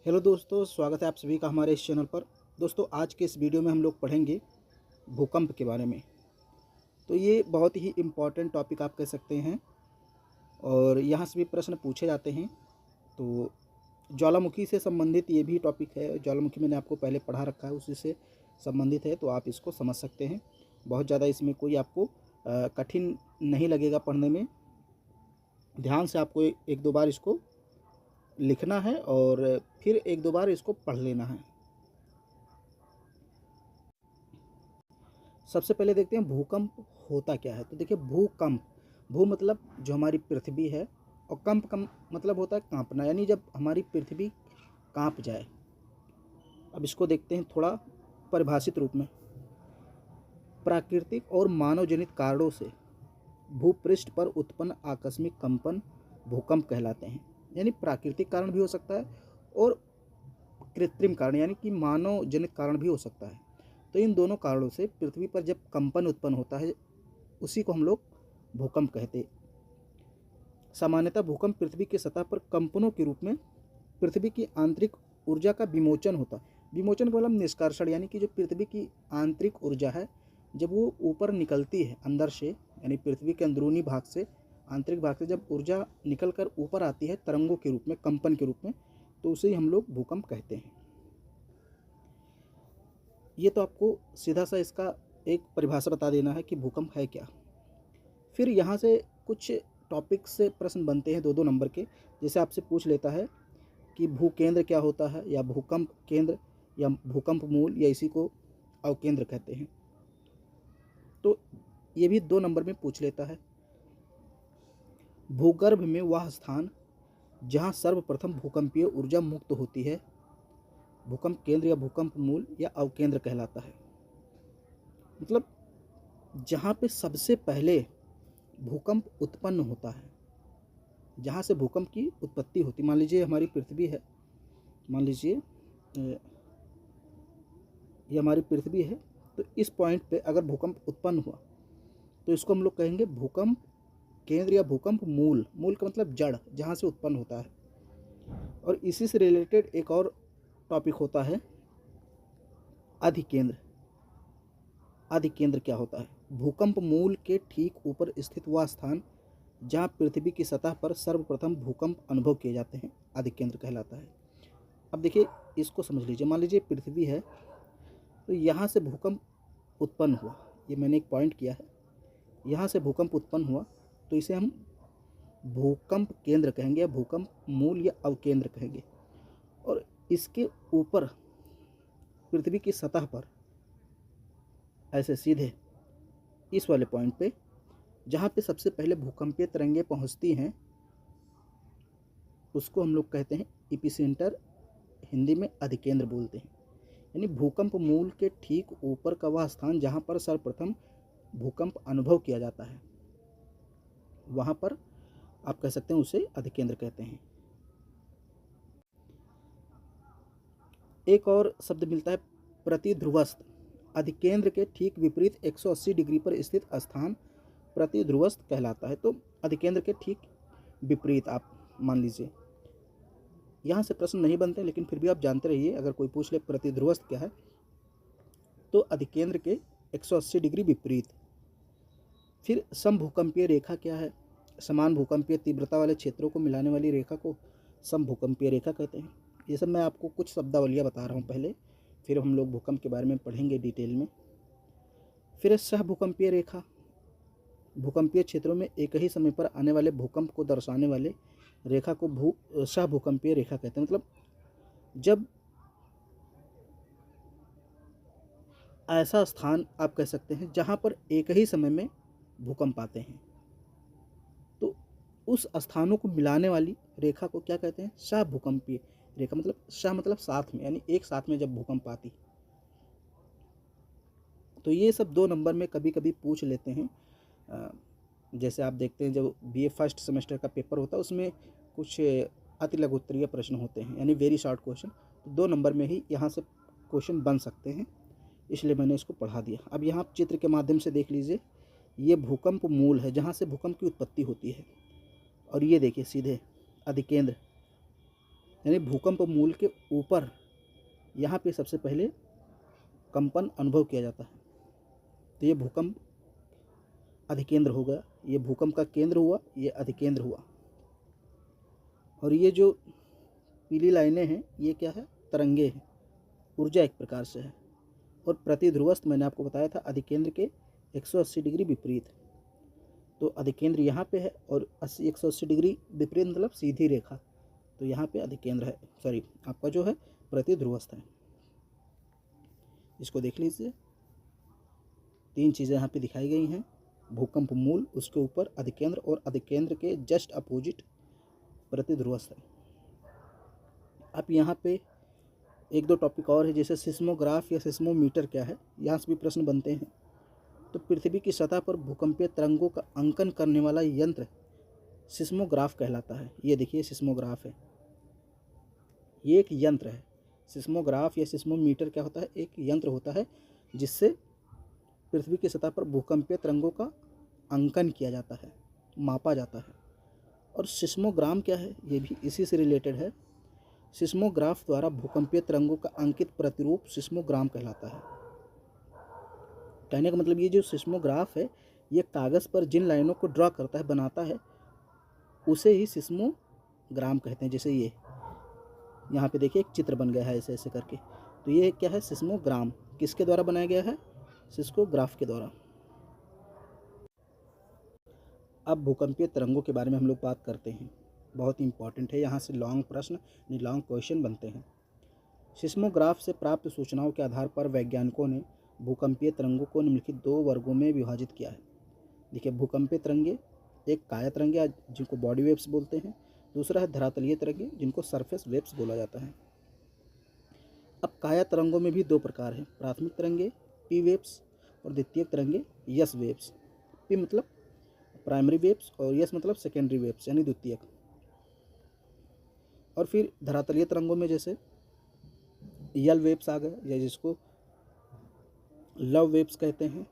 Hello दोस्तों, स्वागत है आप सभी का हमारे इस चैनल पर। दोस्तों, आज के इस वीडियो में हम लोग पढ़ेंगे भूकंप के बारे में। तो ये बहुत ही इम्पॉर्टेंट टॉपिक आप कह सकते हैं और यहाँ से भी प्रश्न पूछे जाते हैं। तो ज्वालामुखी से संबंधित ये भी टॉपिक है। ज्वालामुखी मैंने आपको पहले पढ़ा रखा है, उसी से संबंधित है, तो आप इसको समझ सकते हैं। बहुत ज़्यादा इसमें कोई आपको कठिन नहीं लगेगा पढ़ने में। ध्यान से आपको एक दो बार इसको लिखना है और फिर एक दो बार इसको पढ़ लेना है। सबसे पहले देखते हैं भूकंप होता क्या है। तो देखिए, भूकंप, भू मतलब जो हमारी पृथ्वी है, और कंप का मतलब होता है कांपना, यानी जब हमारी पृथ्वी कांप जाए। अब इसको देखते हैं थोड़ा परिभाषित रूप में। प्राकृतिक और मानव जनित कारणों से भूपृष्ठ पर उत्पन्न आकस्मिक कंपन भूकंप कहलाते हैं। यानी प्राकृतिक कारण भी हो सकता है और कृत्रिम कारण यानी कि मानव जनित कारण भी हो सकता है। तो इन दोनों कारणों से पृथ्वी पर जब कंपन उत्पन्न होता है, उसी को हम लोग भूकंप कहते हैं। सामान्यतः भूकंप पृथ्वी की सतह पर कंपनों के रूप में पृथ्वी की आंतरिक ऊर्जा का विमोचन होता है। विमोचन का मतलब निष्कर्षण, यानी कि जो पृथ्वी की आंतरिक ऊर्जा है, जब वो ऊपर निकलती है अंदर से, यानी पृथ्वी के अंदरूनी भाग से, आंतरिक भाग से जब ऊर्जा निकल कर ऊपर आती है तरंगों के रूप में, कंपन के रूप में, तो उसे हम लोग भूकंप कहते हैं। ये तो आपको सीधा सा इसका एक परिभाषा बता देना है कि भूकंप है क्या। फिर यहाँ से कुछ टॉपिक से प्रश्न बनते हैं 2-2 नंबर के। जैसे आपसे पूछ लेता है कि भूकेंद्र क्या होता है, या भूकंप केंद्र, या भूकंप मूल, या इसी को अवकेंद्र कहते हैं। तो ये भी 2 नंबर में पूछ लेता है। भूगर्भ में वह स्थान जहाँ सर्वप्रथम भूकंपीय ऊर्जा मुक्त होती है, भूकंप केंद्र या भूकंप मूल या अवकेंद्र कहलाता है। मतलब जहाँ पे सबसे पहले भूकंप उत्पन्न होता है, जहाँ से भूकंप की उत्पत्ति होती। मान लीजिए हमारी पृथ्वी है, मान लीजिए ये हमारी पृथ्वी है, तो इस पॉइंट पे अगर भूकंप उत्पन्न हुआ तो इसको हम लोग कहेंगे भूकंप केंद्र या भूकंप मूल। मूल का मतलब जड़, जहाँ से उत्पन्न होता है। और इसी से रिलेटेड एक और टॉपिक होता है अधिकेंद्र। अधिकेंद्र क्या होता है? भूकंप मूल के ठीक ऊपर स्थित वह स्थान जहाँ पृथ्वी की सतह पर सर्वप्रथम भूकंप अनुभव किए जाते हैं, अधिकेंद्र कहलाता है। अब देखिए, इसको समझ लीजिए। मान लीजिए पृथ्वी है, तो यहाँ से भूकंप उत्पन्न हुआ, ये मैंने एक पॉइंट किया है, यहाँ से भूकंप उत्पन्न हुआ, तो इसे हम भूकंप केंद्र कहेंगे, या भूकंप मूल या अवकेंद्र कहेंगे। और इसके ऊपर पृथ्वी की सतह पर ऐसे सीधे इस वाले पॉइंट पे, जहाँ पे सबसे पहले भूकंपीय तरंगें पहुँचती हैं, उसको हम लोग कहते हैं एपिसेंटर, हिंदी में अधिकेंद्र बोलते हैं। यानी भूकंप मूल के ठीक ऊपर का वह स्थान जहाँ पर सर्वप्रथम भूकंप अनुभव किया जाता है, वहाँ पर आप कह सकते हैं उसे अधिकेंद्र कहते हैं। एक और शब्द मिलता है प्रतिध्रुवस्थ। अधिकेंद्र के ठीक विपरीत 180 डिग्री पर स्थित स्थान प्रतिध्रुवस्थ कहलाता है। तो अधिकेंद्र के ठीक विपरीत आप मान लीजिए। यहाँ से प्रश्न नहीं बनते, लेकिन फिर भी आप जानते रहिए, अगर कोई पूछ ले प्रतिध्रुवस्थ क्या है, तो अधिकेंद्र के 180 डिग्री विपरीत। फिर समभूकंपीय रेखा क्या है? समान भूकंपीय तीव्रता वाले क्षेत्रों को मिलाने वाली रेखा को समभूकंपीय रेखा कहते हैं। ये सब मैं आपको कुछ शब्दावलियाँ बता रहा हूँ पहले, फिर हम लोग भूकंप के बारे में पढ़ेंगे डिटेल में। फिर सहभूकंपीय रेखा, भूकंपीय क्षेत्रों में एक ही समय पर आने वाले भूकंप को दर्शाने वाले रेखा को सहभूकंपीय रेखा कहते हैं। मतलब जब ऐसा स्थान आप कह सकते हैं जहाँ पर एक ही समय में भूकंप आते हैं, तो उस स्थानों को मिलाने वाली रेखा को क्या कहते हैं? सहभूकंपीय रेखा। मतलब सह मतलब साथ में, यानी एक साथ में जब भूकंप आती। तो ये सब 2 नंबर में कभी कभी पूछ लेते हैं। जैसे आप देखते हैं जब बीए फर्स्ट सेमेस्टर का पेपर होता है, उसमें कुछ अति लघु उत्तरीय प्रश्न होते हैं, यानी वेरी शॉर्ट क्वेश्चन। तो 2 नंबर में ही यहाँ से क्वेश्चन बन सकते हैं, इसलिए मैंने इसको पढ़ा दिया। अब यहाँ चित्र के माध्यम से देख लीजिए, ये भूकंप मूल है जहाँ से भूकंप की उत्पत्ति होती है, और ये देखिए सीधे अधिकेंद्र, यानी भूकंप मूल के ऊपर यहाँ पे सबसे पहले कंपन अनुभव किया जाता है। तो ये भूकंप अधिकेंद्र हो गया, ये भूकंप का केंद्र हुआ, ये अधिकेंद्र हुआ। और ये जो पीली लाइनें हैं ये क्या है, तरंगे हैं, ऊर्जा एक प्रकार से है। और प्रतिध्रुवस्थ मैंने आपको बताया था अधिकेंद्र के 180 डिग्री विपरीत। तो अधिकेंद्र यहाँ पे है और 180 डिग्री विपरीत मतलब सीधी रेखा, तो यहाँ पे अधिकेंद्र है, सॉरी आपका जो है प्रतिध्रुवस्थ है। इसको देख लीजिए, 3 चीज़ें यहाँ पे दिखाई गई हैं, भूकंप मूल, उसके ऊपर अधिकेंद्र और अधिकेंद्र के जस्ट अपोजिट प्रतिध्रुवस्थ है। अब यहाँ पे 1-2 टॉपिक और है, जैसे सिस्मोग्राफ या सिस्मोमीटर क्या है, यहाँ से भी प्रश्न बनते हैं। तो पृथ्वी की सतह पर भूकंपीय तरंगों का अंकन करने वाला यंत्र सिस्मोग्राफ कहलाता है। ये देखिए सिस्मोग्राफ है, ये एक यंत्र है। सिस्मोग्राफ या सिस्मोमीटर क्या होता है, एक यंत्र होता है जिससे पृथ्वी की सतह पर भूकंपीय तरंगों का अंकन किया जाता है, मापा जाता है। और सिस्मोग्राम क्या है, ये भी इसी से रिलेटेड है। सिस्मोग्राफ द्वारा भूकंपीय तरंगों का अंकित प्रतिरूप सिस्मोग्राम कहलाता है। कहने का मतलब ये जो सिस्मोग्राफ है, ये कागज़ पर जिन लाइनों को ड्रॉ करता है, बनाता है, उसे ही सिस्मोग्राम कहते हैं। जैसे ये यहाँ पे देखिए एक चित्र बन गया है ऐसे ऐसे करके, तो ये क्या है, सिस्मोग्राम। किसके द्वारा बनाया गया है, सिस्मोग्राफ के द्वारा। अब भूकंपीय तरंगों के बारे में हम लोग बात करते हैं, बहुत इंपॉर्टेंट है, यहाँ से लॉन्ग प्रश्न, लॉन्ग क्वेश्चन बनते हैं। सिस्मोग्राफ से प्राप्त सूचनाओं के आधार पर वैज्ञानिकों ने भूकंपीय तरंगों को निम्नलिखित 2 वर्गों में विभाजित किया है। देखिए भूकंपीय तरंगे, एक काया तरंगे जिनको बॉडी वेव्स बोलते हैं, दूसरा है धरातलीय तरंगे जिनको सरफेस वेव्स बोला जाता है। अब काया तरंगों में भी 2 प्रकार हैं, प्राथमिक तरंगे पी वेव्स और द्वितीयक तरंगे यस वेव्स। पी मतलब प्राइमरी वेव्स और यस मतलब सेकेंडरी वेव्स यानी द्वितीयक। और फिर धरातलीय तरंगों में जैसे यल वेव्स आ गए, या जिसको लव वेव्स कहते हैं,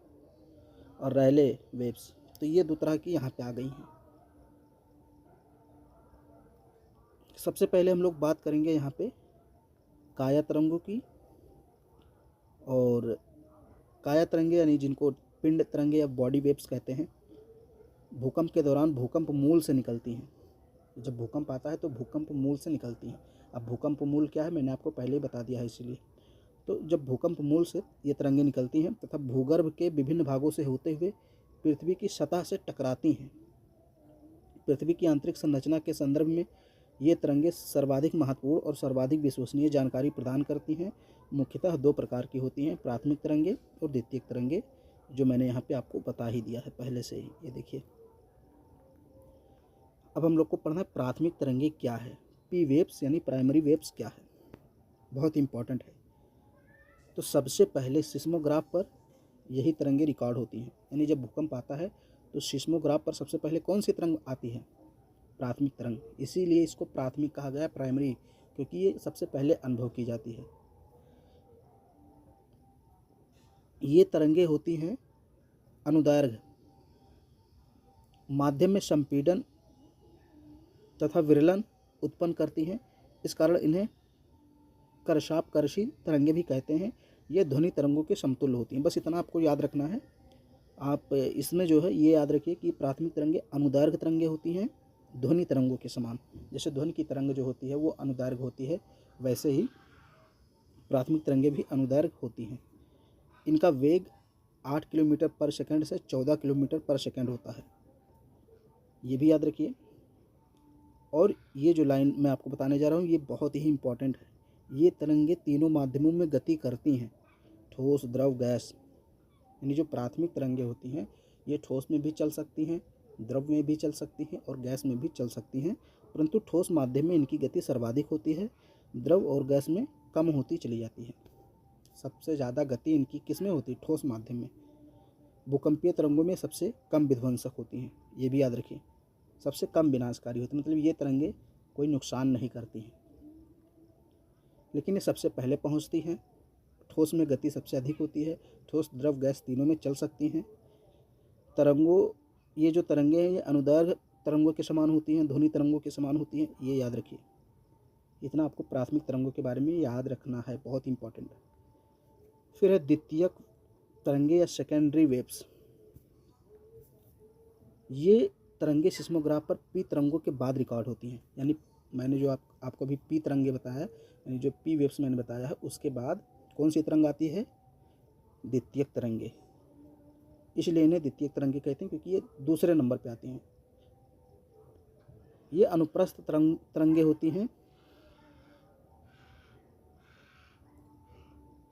और रैले वेव्स। तो ये 2 तरह की यहाँ पे आ गई हैं। सबसे पहले हम लोग बात करेंगे यहाँ पे काया तरंगों की। और काया तरंगे यानी जिनको पिंड तरंगे या बॉडी वेव्स कहते हैं, भूकंप के दौरान भूकंप मूल से निकलती हैं। जब भूकंप आता है तो भूकंप मूल से निकलती हैं। अब भूकंप मूल क्या है मैंने आपको पहले ही बता दिया है, इसलिए तो जब भूकंप मूल से ये तरंगें निकलती हैं तथा भूगर्भ के विभिन्न भागों से होते हुए पृथ्वी की सतह से टकराती हैं। पृथ्वी की आंतरिक संरचना के संदर्भ में ये तरंगें सर्वाधिक महत्वपूर्ण और सर्वाधिक विश्वसनीय जानकारी प्रदान करती हैं। मुख्यतः 2 प्रकार की होती हैं, प्राथमिक तरंगे और द्वितीयक तरंगे, जो मैंने यहाँ पे आपको बता ही दिया है पहले से ही। ये देखिए, अब हम लोग को पढ़ना है प्राथमिक तरंगे क्या है, पी वेव्स यानी प्राइमरी वेव्स क्या है, बहुत इंपॉर्टेंट है। तो सबसे पहले सिस्मोग्राफ पर यही तरंगे रिकॉर्ड होती हैं, यानी जब भूकंप आता है तो सिस्मोग्राफ पर सबसे पहले कौन सी तरंग आती है, प्राथमिक तरंग। इसीलिए इसको प्राथमिक कहा गया, प्राइमरी, क्योंकि ये सबसे पहले अनुभव की जाती है। ये तरंगे होती हैं अनुदैर्घ्य, माध्यम में संपीड़न तथा विरलन उत्पन्न करती हैं। इस कारण इन्हें कर्षापकर्षी तरंगे भी कहते हैं। ये ध्वनि तरंगों के समतुल्य होती हैं। बस इतना आपको याद रखना है। आप इसमें जो है ये याद रखिए कि प्राथमिक तरंगे अनुदैर्घ्य तरंगे होती हैं ध्वनि तरंगों के समान। जैसे ध्वनि की तरंग जो होती है वो अनुदैर्घ्य होती है, वैसे ही प्राथमिक तरंगे भी अनुदैर्घ्य होती हैं। इनका वेग 8 किलोमीटर पर सेकंड से 14 किलोमीटर पर सेकंड होता है, ये भी याद रखिए। और ये जो लाइन मैं आपको बताने जा रहा हूँ ये बहुत ही इंपॉर्टेंट है। ये तरंगे तीनों माध्यमों में गति करती हैं, ठोस, द्रव, गैस। यानी जो प्राथमिक तरंगे होती हैं ये ठोस में भी चल सकती हैं, द्रव में भी चल सकती हैं और गैस में भी चल सकती हैं, परंतु ठोस माध्यम में इनकी गति सर्वाधिक होती है, द्रव और गैस में कम होती चली जाती है। सबसे ज़्यादा गति इनकी किस में होती है, ठोस माध्यम में। भूकंपीय तरंगों में सबसे कम विध्वंसक होती हैं, ये भी याद रखिए। सबसे कम विनाशकारी होती है, मतलब ये तरंगे कोई नुकसान नहीं करती हैं, लेकिन ये सबसे पहले पहुंचती हैं। ठोस में गति सबसे अधिक होती है, ठोस, द्रव, गैस तीनों में चल सकती हैं। तरंगों, ये जो तरंगे हैं ये अनुदैर्घ्य तरंगों के समान होती हैं, ध्वनि तरंगों के समान होती हैं, ये याद रखिए। इतना आपको प्राथमिक तरंगों के बारे में याद रखना है, बहुत इंपॉर्टेंट है। फिर है द्वितीयक तरंगे या सेकेंडरी वेव्स। ये तरंगे सिस्मोग्राफ पर पी तरंगों के बाद रिकॉर्ड होती हैं। यानी मैंने जो आपको अभी पी तरंगे बताया है, यानी जो पी वेव्स मैंने बताया है, उसके बाद कौन सी तरंग आती है? द्वितीयक तरंगे। इसलिए इन्हें द्वितीयक तरंगे कहते हैं क्योंकि ये दूसरे नंबर पे आती हैं। ये अनुप्रस्थ तरंगे होती हैं,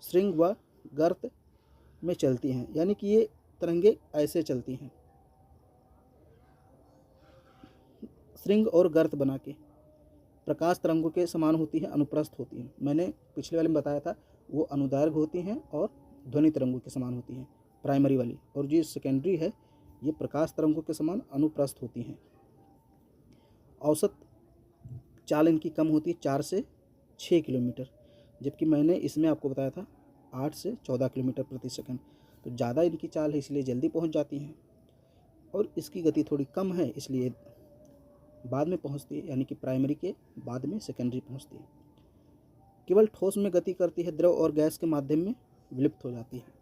श्रृंग व गर्त में चलती हैं। यानी कि ये तरंगे ऐसे चलती हैं, श्रृंग और गर्त बना के। प्रकाश तरंगों के समान होती है, अनुप्रस्थ होती हैं। मैंने पिछले वाले में बताया था, वो अनुदैर्घ्य होती हैं और ध्वनि तरंगों के समान होती हैं, प्राइमरी वाली। और जो सेकेंडरी है, ये प्रकाश तरंगों के समान अनुप्रस्थ होती हैं। औसत चाल इनकी कम होती है, 4 से 6 किलोमीटर, जबकि मैंने इसमें आपको बताया था 8 से 14 किलोमीटर प्रति सेकंड। तो ज़्यादा इनकी चाल है, इसलिए जल्दी पहुंच जाती हैं। और इसकी गति थोड़ी कम है, इसलिए बाद में पहुंचती है, यानी कि प्राइमरी के बाद में सेकेंडरी पहुंचती है। केवल ठोस में गति करती है, द्रव और गैस के माध्यम में विलुप्त हो जाती है।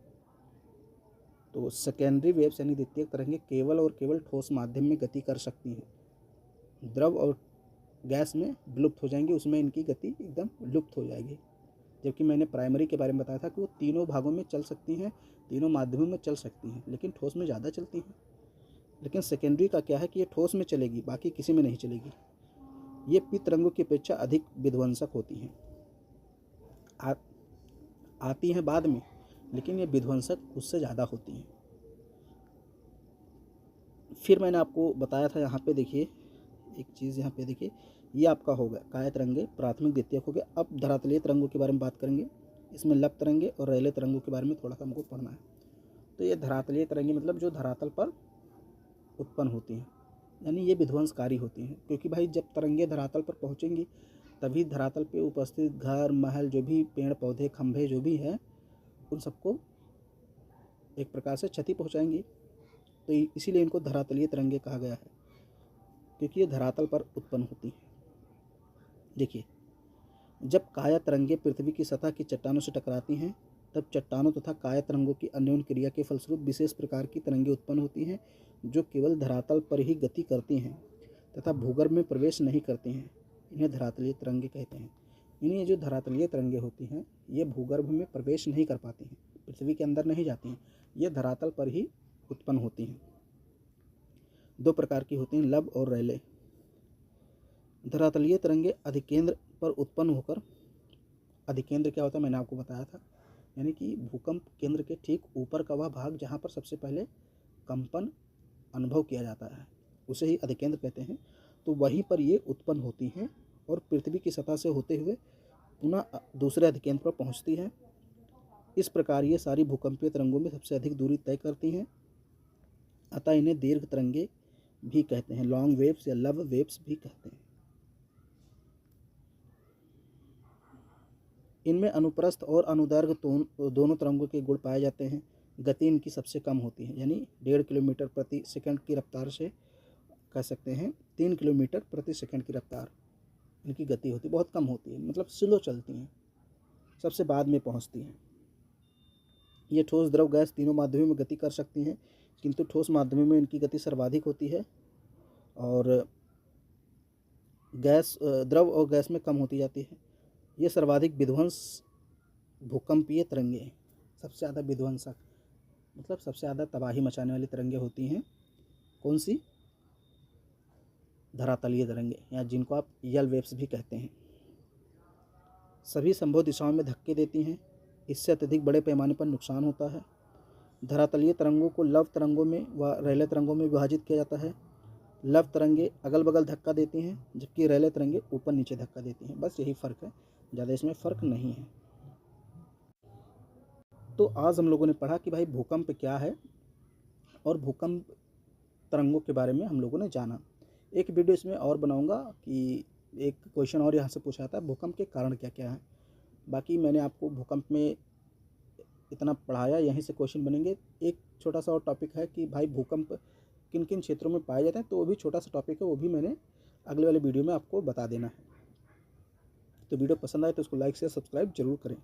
तो सेकेंडरी वेव्स यानी द्वितीयक तरंगे केवल और केवल ठोस माध्यम में गति कर सकती हैं, द्रव और गैस में विलुप्त हो जाएंगी, उसमें इनकी गति एकदम लुप्त हो जाएगी। जबकि मैंने प्राइमरी के बारे में बताया था कि वो तीनों भागों में चल सकती हैं, तीनों माध्यमों में चल सकती हैं, लेकिन ठोस में ज़्यादा चलती हैं। लेकिन सेकेंडरी का क्या है कि ये ठोस में चलेगी, बाकी किसी में नहीं चलेगी। ये पी तरंगों की अपेक्षा अधिक विध्वंसक होती हैं। आती हैं बाद में, लेकिन ये विध्वंसक उससे ज़्यादा होती हैं। फिर मैंने आपको बताया था, यहाँ पे देखिए एक चीज़, यहाँ पे देखिए, ये आपका हो गया काय तरंगे, प्राथमिक द्वितीयक हो गया। अब धरातलीय तरंगों के बारे में बात करेंगे। इसमें लप तरंगे और रैले तरंगों के बारे में थोड़ा सा हमको पढ़ना है। तो ये धरातलीय तरंगे मतलब जो धरातल पर उत्पन्न होती हैं, यानी ये विध्वंसकारी होती हैं, क्योंकि भाई जब तरंगे धरातल पर पहुँचेंगी तभी धरातल पे उपस्थित घर, महल, जो भी पेड़ पौधे, खंभे जो भी हैं, उन सबको एक प्रकार से क्षति पहुँचाएंगी। तो इसीलिए इनको धरातलीय तरंगे कहा गया है, क्योंकि ये धरातल पर उत्पन्न होती हैं। देखिए, जब काया तरंगे पृथ्वी की सतह की चट्टानों से टकराती हैं, तब चट्टानों तथा काया तरंगों की अन्योन्य क्रिया के फलस्वरूप विशेष प्रकार की तरंगे उत्पन्न होती हैं, जो केवल धरातल पर ही गति करती हैं तथा भूगर्भ में प्रवेश नहीं करती हैं। इन्हें धरातलीय तरंगे कहते हैं। इन्हें जो धरातलीय तरंगे होती हैं, ये भूगर्भ में प्रवेश नहीं कर पाती हैं, पृथ्वी के अंदर नहीं जाती हैं, ये धरातल पर ही उत्पन्न होती हैं। 2 प्रकार की होती हैं, लब और रैले। धरातलीय तरंगे अधिकेंद्र पर उत्पन्न होकर, अधिकेंद्र क्या होता है मैंने आपको बताया था, यानी कि भूकंप केंद्र के ठीक ऊपर का वह भाग जहाँ पर सबसे पहले कंपन अनुभव किया जाता है, उसे ही अधिकेंद्र कहते हैं। तो वहीं पर ये उत्पन्न होती हैं और पृथ्वी की सतह से होते हुए पुनः दूसरे अधिकेंद्र पर पहुँचती हैं। इस प्रकार ये सारी भूकंपीय तरंगों में सबसे अधिक दूरी तय करती हैं, अतः इन्हें दीर्घ तरंगे भी कहते हैं, लॉन्ग वेव्स या लव वेव्स भी कहते हैं। इनमें अनुप्रस्थ और अनुदैर्घ्य दोनों तरंगों के गुण पाए जाते हैं। गति इनकी सबसे कम होती है, यानी 1.5 किलोमीटर प्रति सेकंड की रफ्तार से कह सकते हैं 3 किलोमीटर प्रति सेकंड की रफ्तार इनकी गति होती है, बहुत कम होती है, मतलब स्लो चलती हैं, सबसे बाद में पहुंचती हैं। ये ठोस, द्रव, गैस तीनों माध्यमों में गति कर सकती हैं, किंतु ठोस माध्यमों में इनकी गति सर्वाधिक होती है और द्रव और गैस में कम होती जाती है। ये सर्वाधिक विध्वंस भूकंपीय तरंगे हैं, सबसे ज़्यादा विध्वंसक, मतलब सबसे ज़्यादा तबाही मचाने वाली तरंगे होती हैं। कौन सी? धरातलीय तरंगे, या जिनको आप यल वेव्स भी कहते हैं। सभी संभव दिशाओं में धक्के देती हैं, इससे अत्यधिक बड़े पैमाने पर नुकसान होता है। धरातलीय तरंगों को लव तरंगों में व रैले तरंगों में विभाजित किया जाता है। लव तरंगे अगल बगल धक्का देती हैं, जबकि रैले तरंगे ऊपर नीचे धक्का देती हैं। बस यही फ़र्क है, ज़्यादा इसमें फ़र्क नहीं है। तो आज हम लोगों ने पढ़ा कि भाई भूकंप क्या है और भूकंप तरंगों के बारे में हम लोगों ने जाना। एक वीडियो इसमें और बनाऊंगा कि एक क्वेश्चन और यहाँ से पूछा था, भूकंप के कारण क्या क्या हैं। बाकी मैंने आपको भूकंप में इतना पढ़ाया, यहीं से क्वेश्चन बनेंगे। एक छोटा सा और टॉपिक है कि भाई भूकंप किन किन क्षेत्रों में पाए जाते हैं, तो वो भी छोटा सा टॉपिक है, वो भी मैंने अगले वाले वीडियो में आपको बता देना है। तो वीडियो पसंद आए तो उसको लाइक शेयर सब्सक्राइब जरूर करें।